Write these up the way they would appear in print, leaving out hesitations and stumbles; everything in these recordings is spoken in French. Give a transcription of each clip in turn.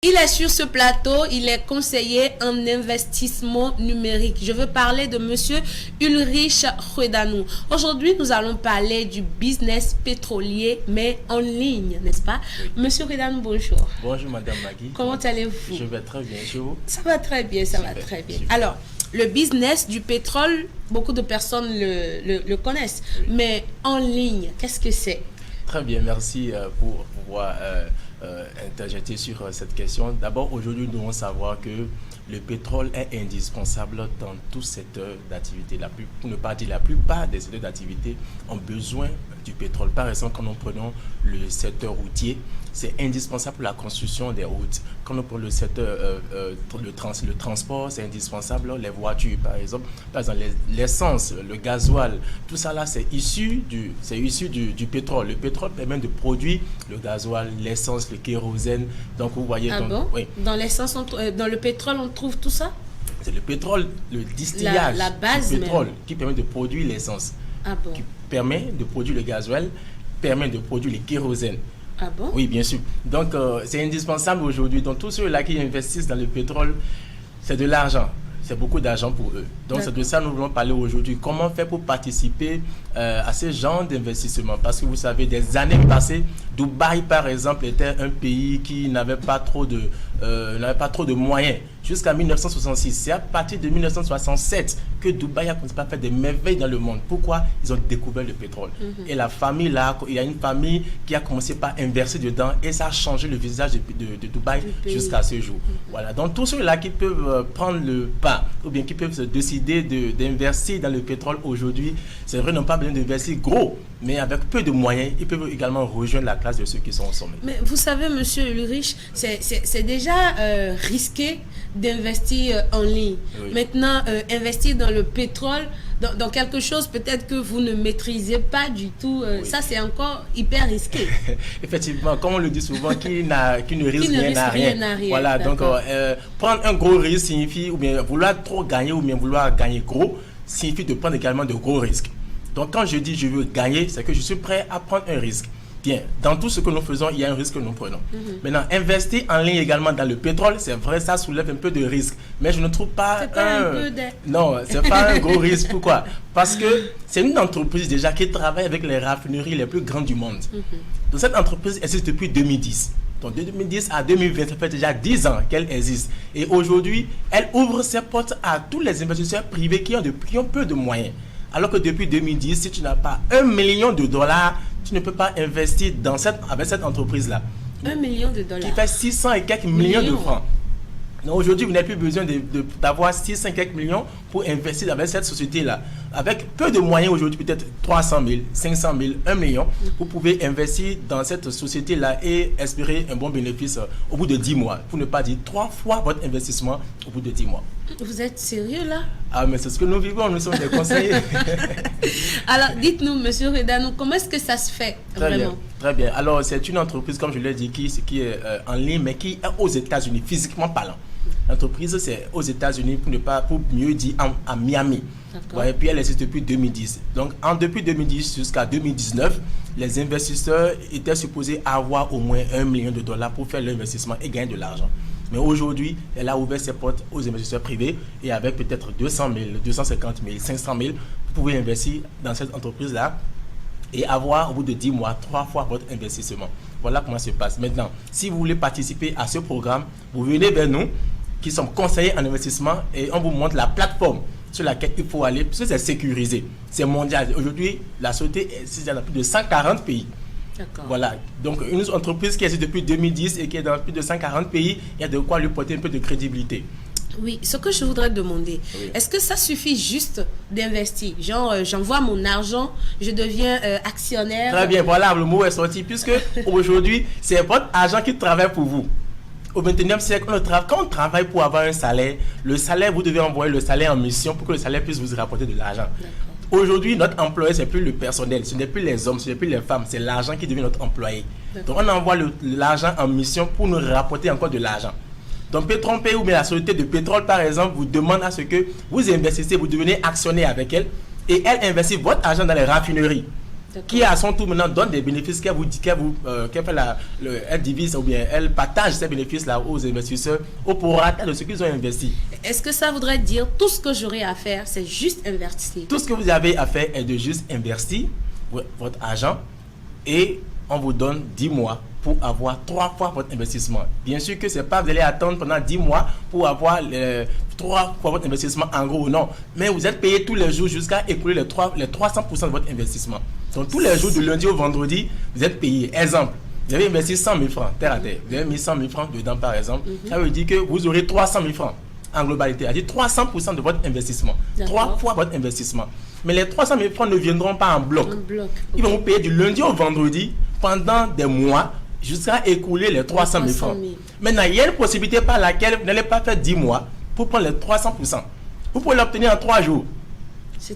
Il est sur ce plateau, il est conseiller en investissement numérique. Je veux parler de monsieur Ulrich Hredanou. Aujourd'hui, nous allons parler du business pétrolier, mais en ligne, n'est-ce pas? Oui. Monsieur Hredanou, bonjour. Bonjour, madame Magui. Comment allez-vous? Je vais très bien, chez vous? Ça va très bien, ça va très bien. Super. Alors, le business du pétrole, beaucoup de personnes le connaissent, oui. Mais en ligne, qu'est-ce que c'est? Très bien, merci pour pouvoir interjeter sur cette question. D'abord, aujourd'hui, nous devons savoir que le pétrole est indispensable dans tout secteur d'activité. Pour ne pas dire la plupart des secteurs d'activité ont besoin du pétrole. Par exemple, quand nous prenons le secteur routier, c'est indispensable pour la construction des routes. Quand nous prenons le secteur le transport, c'est indispensable. Les voitures, par exemple l'essence, le gasoil, tout ça là, c'est issu du pétrole. Le pétrole permet de produire le gasoil, l'essence, le kérosène. Donc vous voyez. Ah bon? Oui. Dans l'essence, dans le pétrole, on trouve tout ça? C'est le pétrole, le distillage la base du pétrole même. Qui permet de produire l'essence. Ah bon? Qui permet de produire le gasoil, permet de produire le kérosène. Ah bon? Oui, bien sûr. Donc, c'est indispensable aujourd'hui. Donc, tous ceux-là qui investissent dans le pétrole, c'est de l'argent. C'est beaucoup d'argent pour eux. Donc, c'est de ça que nous voulons parler aujourd'hui. Comment faire pour participer à ce genre d'investissement? Parce que vous savez, des années passées, Dubaï, par exemple, était un pays qui n'avait pas trop de moyens. Jusqu'à 1966. C'est à partir de 1967 que Dubaï a commencé à faire des merveilles dans le monde. Pourquoi? Ils ont découvert le pétrole. Et la famille là, il y a une famille qui a commencé par investir dedans et ça a changé le visage de Dubaï jusqu'à ce jour. Voilà. Donc tous ceux-là qui peuvent prendre le pas ou bien qui peuvent se décider d'investir dans le pétrole aujourd'hui, c'est vrai, n'ont pas besoin d'investir gros, mais avec peu de moyens, ils peuvent également rejoindre la classe de ceux qui sont au sommet. Mais vous savez, monsieur Ulrich, c'est déjà risqué d'investir en ligne. Oui. Maintenant, investir dans le pétrole, dans quelque chose peut-être que vous ne maîtrisez pas du tout, oui. Ça c'est encore hyper risqué. Effectivement, comme on le dit souvent, qui ne risque rien n'a rien. Voilà, donc prendre un gros risque signifie, ou bien vouloir trop gagner, ou bien vouloir gagner gros, signifie de prendre également de gros risques. Donc quand je dis je veux gagner, c'est que je suis prêt à prendre un risque. Bien, dans tout ce que nous faisons, il y a un risque que nous prenons. Maintenant, investir en ligne également dans le pétrole, c'est vrai, ça soulève un peu de risque. Mais je ne trouve pas Non, c'est pas un gros risque. Pourquoi? Parce que c'est une entreprise déjà qui travaille avec les raffineries les plus grandes du monde. Donc cette entreprise existe depuis 2010. Donc de 2010 à 2020, ça fait déjà 10 ans qu'elle existe. Et aujourd'hui, elle ouvre ses portes à tous les investisseurs privés qui ont peu de moyens. Alors que depuis 2010, si tu n'as pas $1 million, tu ne peux pas investir avec cette entreprise-là. $1 million. Qui fait 600 et quelques millions de francs. Donc aujourd'hui, vous n'avez plus besoin d'avoir 600 et quelques millions pour investir avec cette société-là. Avec peu de moyens aujourd'hui, peut-être 300 000, 500 000, 1 million, vous pouvez investir dans cette société-là et espérer un bon bénéfice au bout de 10 mois. Pour ne pas dire 3 fois votre investissement au bout de 10 mois. Vous êtes sérieux là? Ah, mais c'est ce que nous vivons, nous sommes des conseillers. Alors, dites-nous, monsieur Hredanou, comment est-ce que ça se fait vraiment? Très bien. Alors, c'est une entreprise, comme je l'ai dit, qui est en ligne, mais qui est aux États-Unis, physiquement parlant. L'entreprise, c'est aux États-Unis, pour mieux dire, à Miami. Ouais, et puis, elle existe depuis 2010. Donc, depuis 2010 jusqu'à 2019, les investisseurs étaient supposés avoir au moins $1 million pour faire l'investissement et gagner de l'argent. Mais aujourd'hui, elle a ouvert ses portes aux investisseurs privés et avec peut-être 200 000, 250 000, 500 000, vous pouvez investir dans cette entreprise-là et avoir au bout de 10 mois 3 fois votre investissement. Voilà comment ça se passe. Maintenant, si vous voulez participer à ce programme, vous venez vers nous, qui sommes conseillers en investissement, et on vous montre la plateforme sur laquelle il faut aller, parce que c'est sécurisé, c'est mondial. Aujourd'hui, la société existe dans plus de 140 pays. Voilà, donc une entreprise qui existe depuis 2010 et qui est dans plus de 140 pays, il y a de quoi lui porter un peu de crédibilité. Oui, ce que je voudrais demander, oui. Est-ce que ça suffit juste d'investir? Genre, j'envoie mon argent, je deviens actionnaire. Très bien, voilà, le mot est sorti, puisque aujourd'hui, c'est votre argent qui travaille pour vous. Au 21e siècle, quand on travaille pour avoir un salaire, le salaire, vous devez envoyer le salaire en mission pour que le salaire puisse vous rapporter de l'argent. Aujourd'hui, notre employé, ce n'est plus le personnel, ce n'est plus les hommes, ce n'est plus les femmes, c'est l'argent qui devient notre employé. Donc, on envoie l'argent en mission pour nous rapporter encore de l'argent. Donc, Petron Pays ou bien la société de pétrole, par exemple, vous demande à ce que vous investissez, vous devenez actionnaire avec elle et elle investit votre argent dans les raffineries. qui à son tour maintenant donne des bénéfices qu'elle divise ou bien elle partage ces bénéfices-là aux investisseurs au prorata de ce qu'ils ont investi. Est-ce que ça voudrait dire tout ce que j'aurai à faire, c'est juste investir? Tout ce que vous avez à faire est de juste investir votre argent et on vous donne 10 mois pour avoir 3 fois votre investissement. Bien sûr que c'est pas vous allez attendre pendant 10 mois pour avoir 3 fois votre investissement en gros, non. Mais vous êtes payé tous les jours jusqu'à écouler les 300% de votre investissement. Donc tous les jours du lundi au vendredi, vous êtes payé. Exemple, vous avez investi 100 000 francs, terre à terre. Vous avez mis 100 000 francs dedans par exemple. Ça veut dire que vous aurez 300 000 francs en globalité. C'est-à-dire 300% de votre investissement. 3 fois votre investissement. Mais les 300 000 francs ne viendront pas en bloc. Ils vont vous payer du lundi au vendredi pendant des mois jusqu'à écouler les 300 000 francs. Maintenant, il y a une possibilité par laquelle vous n'allez pas faire 10 mois pour prendre les 300%. Vous pouvez l'obtenir en 3 jours,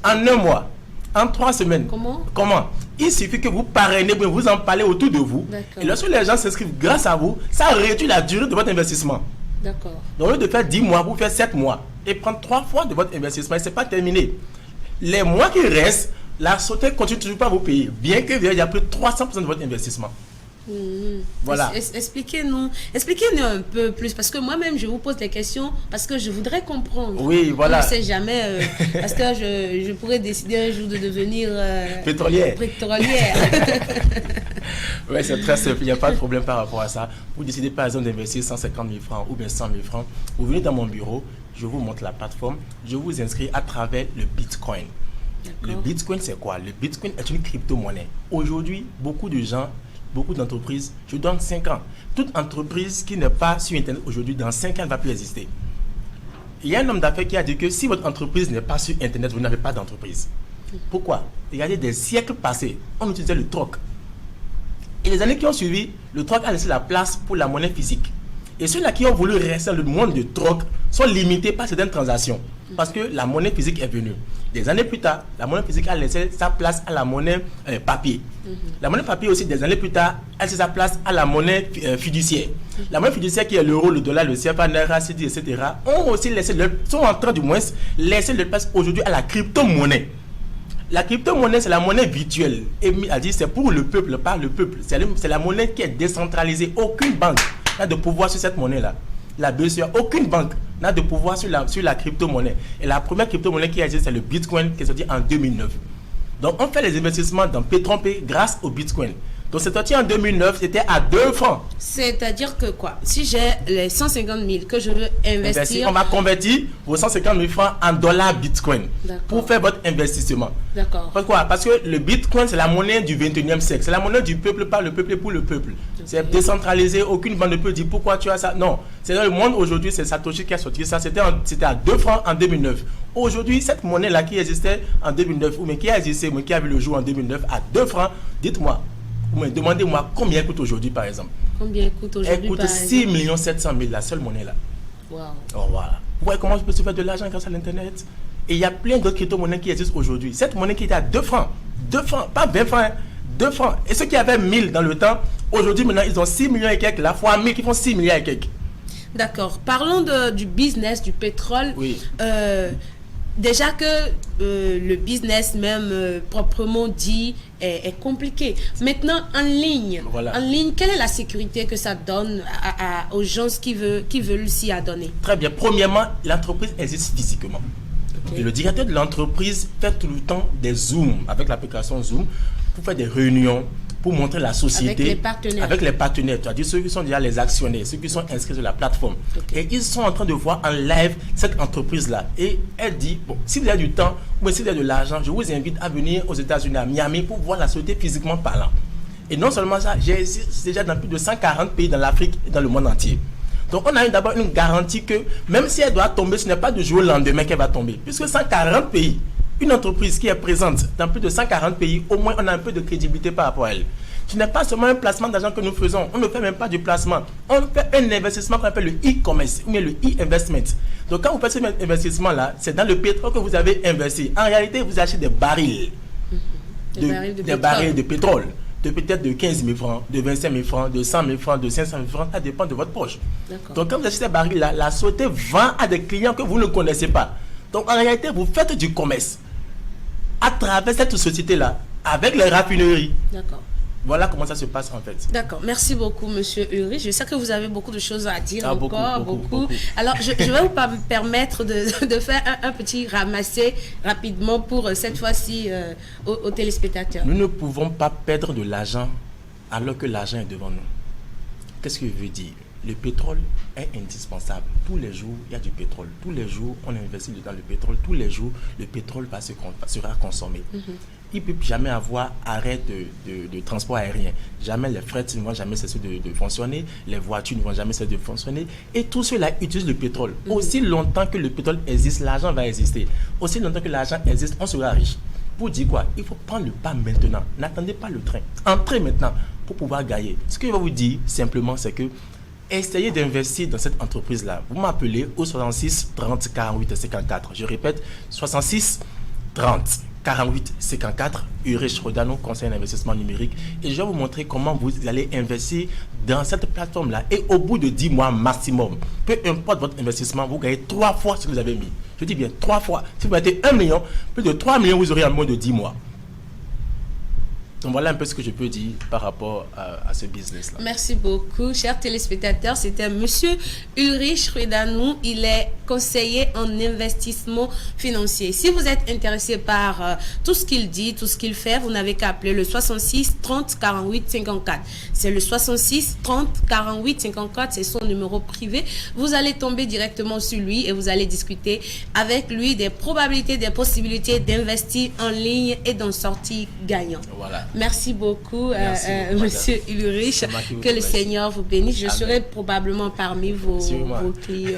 en 1 mois, en 3 semaines. Comment? Il suffit que vous parrainez, vous en parlez autour de vous. Et lorsque les gens s'inscrivent grâce à vous, ça réduit la durée de votre investissement. D'accord. Donc, au lieu de faire 10 mois, vous faites 7 mois et prendre 3 fois de votre investissement. Et ce n'est pas terminé. Les mois qui restent, la société continue toujours pas à vous payer, bien que il y a plus de 300% de votre investissement. Voilà. Expliquez-nous un peu plus, parce que moi-même je vous pose des questions parce que je voudrais comprendre. Oui, voilà. On ne sait jamais, parce que je pourrais décider un jour de devenir pétrolière. Oui, c'est très simple, il n'y a pas de problème par rapport à ça. Vous décidez par exemple d'investir 150 000 francs ou bien 100 000 francs. Vous venez dans mon bureau, je vous montre la plateforme, je vous inscris à travers le Bitcoin. Le Bitcoin, c'est quoi? Le Bitcoin est une crypto-monnaie. Aujourd'hui, beaucoup de gens, beaucoup d'entreprises, je donne 5 ans. Toute entreprise qui n'est pas sur Internet aujourd'hui, dans 5 ans, elle ne va plus exister. Il y a un homme d'affaires qui a dit que si votre entreprise n'est pas sur Internet, vous n'avez pas d'entreprise. Pourquoi? Regardez, des siècles passés, on utilisait le troc. Et les années qui ont suivi, le troc a laissé la place pour la monnaie physique. Et ceux-là qui ont voulu rester dans le monde du troc sont limités par certaines transactions. Parce que la monnaie physique est venue. Des années plus tard, la monnaie physique a laissé sa place à la monnaie papier. La monnaie papier aussi, des années plus tard, a laissé sa place à la monnaie fiduciaire. La monnaie fiduciaire qui est l'euro, le dollar, le CFA, le naira, CD, etc. ont aussi laissé sont en train du moins laisser leur place aujourd'hui à la crypto-monnaie. La crypto-monnaie, c'est la monnaie virtuelle. Et a dit c'est pour le peuple, pas le peuple. C'est la monnaie qui est décentralisée. Aucune banque n'a de pouvoir sur cette monnaie-là. La BCE, aucune banque n'a de pouvoir sur la crypto-monnaie. Et la première crypto-monnaie qui existe, c'est le Bitcoin qui est sorti en 2009. Donc, on fait les investissements dans Pétrompé grâce au Bitcoin. Donc, c'est sorti en 2009, c'était à 2 francs. C'est-à-dire que quoi? Si j'ai les 150 000 que je veux investir... On va convertir vos 150 000 francs en dollars Bitcoin pour faire votre investissement. D'accord. Pourquoi? Parce que le Bitcoin, c'est la monnaie du 21e siècle. C'est la monnaie du peuple, par le peuple et pour le peuple. C'est décentralisé. Aucune banque ne peut dire pourquoi tu as ça. Non. C'est dans le monde aujourd'hui, c'est Satoshi qui a sorti ça. C'était à 2 francs en 2009. Aujourd'hui, cette monnaie-là qui existait en 2009, ou mais qui a existé, mais qui a vu le jour en 2009 à 2 francs, dites-moi, demandez-moi combien elle coûte aujourd'hui, par exemple. Combien elle coûte aujourd'hui? Elle coûte 6 700 000, la seule monnaie là. Wow. Oh, voilà. Vous voyez comment je peux se faire de l'argent grâce à l'Internet? Et il y a plein d'autres crypto-monnaies qui existent aujourd'hui. Cette monnaie qui était à 2 francs, pas 20 francs, 2 francs. Et ceux qui avaient 1000 dans le temps, aujourd'hui, maintenant, ils ont 6 millions et quelques, la fois 1000 qui font 6 milliards et quelques. D'accord. Parlons du business, du pétrole. Oui. Déjà que le business même proprement dit est compliqué. Maintenant, en ligne, quelle est la sécurité que ça donne aux gens qui veulent s'y adonner? Très bien. Premièrement, l'entreprise existe physiquement. Okay. Et le directeur de l'entreprise fait tout le temps des Zooms avec l'application Zoom pour faire des réunions, pour montrer la société avec les partenaires, c'est-à-dire ceux qui sont déjà les actionnaires, ceux qui sont inscrits sur la plateforme. Okay. Et ils sont en train de voir en live cette entreprise-là. Et elle dit, bon, si vous avez du temps ou si vous avez de l'argent, je vous invite à venir aux États-Unis, à Miami, pour voir la société physiquement parlant. Et non seulement ça, j'ai déjà dans plus de 140 pays dans l'Afrique et dans le monde entier. Donc on a d'abord une garantie que même si elle doit tomber, ce n'est pas du jour au lendemain qu'elle va tomber. Puisque 140 pays, une entreprise qui est présente dans plus de 140 pays, au moins on a un peu de crédibilité par rapport à elle. Ce n'est pas seulement un placement d'argent que nous faisons, on ne fait même pas du placement. On fait un investissement qu'on appelle le e-commerce ou bien le e-investment. Donc quand vous faites cet investissement-là, c'est dans le pétrole que vous avez investi. En réalité, vous achetez des barils. Des barils de pétrole. De peut-être de 15 000 francs, de 25 000 francs, de 100 000 francs, de 500 000 francs, ça dépend de votre poche. Donc quand vous achetez ces barils-là, la société vend à des clients que vous ne connaissez pas. Donc en réalité, vous faites du commerce. À travers cette société-là, avec les raffineries. D'accord. Voilà comment ça se passe en fait. D'accord. Merci beaucoup, Monsieur Ulrich. Je sais que vous avez beaucoup de choses à dire beaucoup. Alors, je vais vous permettre de faire un petit ramassé rapidement pour cette fois-ci aux téléspectateurs. Nous ne pouvons pas perdre de l'argent alors que l'argent est devant nous. Qu'est-ce que je veux dire? Le pétrole est indispensable. Tous les jours, il y a du pétrole. Tous les jours, on investit dans le pétrole. Tous les jours, le pétrole sera consommé. Il ne peut jamais avoir arrêt de transport aérien. Jamais les fret ne vont jamais cesser de fonctionner. Les voitures ne vont jamais cesser de fonctionner. Et tout cela utilise le pétrole. Aussi longtemps que le pétrole existe, l'argent va exister. Aussi longtemps que l'argent existe, on sera riche. Pour dire quoi? Il faut prendre le pas maintenant. N'attendez pas le train. Entrez maintenant pour pouvoir gagner. Ce que je vais vous dire simplement, c'est que essayez d'investir dans cette entreprise-là. Vous m'appelez au 66 30 48 54. Je répète, 66 30 48 54. Ulrich Rodano, conseiller d'investissement numérique. Et je vais vous montrer comment vous allez investir dans cette plateforme-là. Et au bout de 10 mois maximum, peu importe votre investissement, vous gagnez 3 fois ce que vous avez mis. Je dis bien 3 fois. Si vous mettez 1 million, plus de 3 millions, vous aurez en moins de 10 mois. Donc voilà un peu ce que je peux dire par rapport à ce business-là. Merci beaucoup, chers téléspectateurs. C'était Monsieur Ulrich Rodano. Il est conseiller en investissement financier. Si vous êtes intéressé par tout ce qu'il dit, tout ce qu'il fait, vous n'avez qu'à appeler le 66 30 48 54. C'est le 66 30 48 54. C'est son numéro privé. Vous allez tomber directement sur lui et vous allez discuter avec lui des probabilités, des possibilités d'investir en ligne et d'en sortir gagnant. Voilà. Merci beaucoup, Monsieur Ulrich. Que le Seigneur vous bénisse. Je serai probablement parmi vos clients.